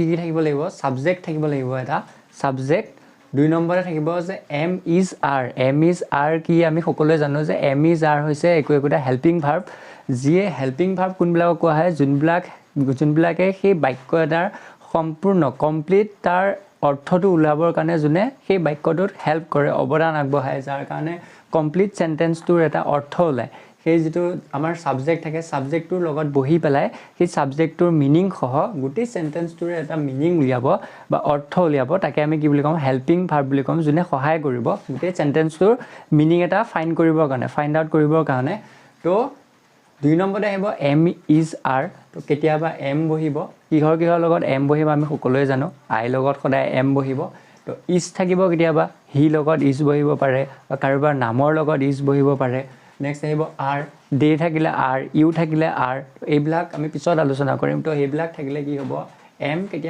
কি থাকিব লাগিব সাবজেক্ট থাকিব লাগিব এটা সাবজেক্ট 2 নম্বৰে থাকিব যে এম ইজ আৰ কি আমি সকলোৱে জানো যে এম ইজ আৰ হৈছে একোটা হেল্পিং ভাৰ্ব যিয়ে হেল্পিং ভাৰ্ব কোনবিলাক কোৱা হয় যোনবিলাকে সেই বাক্য এটাৰ সম্পূৰ্ণ কমপ্লিট তাৰ অৰ্থটো উলাবৰ কাৰণে যোনে সেই বাক্যটোত হেল্প কৰে অৱদান আগবঢ়ায় যাৰ কাৰণে কমপ্লিট সেন্টেন্সটোৰ এটা অৰ্থ ওলায় সেই যেটো আমাৰ সাবজেক্ট থাকে সাবজেক্টটোৰ লগত বহি পেলাই সেই সাবজেক্টটোৰ মিনিং সহ গোটেই সেন্টেন্সটোৰ এটা মিনিং উলিয়াব বা অৰ্থ উলিয়াব তাকে আমি কি বুলি কম হেল্পিং ভাৰ্ব বুলি কম যোনে সহায় কৰিব গোটেই সেন্টেন্সটোৰ মিনিং এটা ফাইন্ড আউট কৰিবৰ কাৰণে তো 2 নম্বৰতে আহিব এম ইজ আৰ তো কেতিয়াবা এম বহিব কিহৰ লগত এম বহিব আমি সকলোৱে জানো আই লগত সদায় এম বহিব তো ইজ থাকিব কেতিয়াবা হি লগত ইজ বহিব পাৰে বা কাৰোবাৰ নামৰ লগত ইজ বহিব পাৰে নেক্সট আহিব আৰ দে থাকিলে আৰ ইউ থাকিলে আৰ এইবিলাক আমি পিছত আলোচনা কৰিম তো এইবিলাক থাকিলে কি হ'ব এম কেতিয়া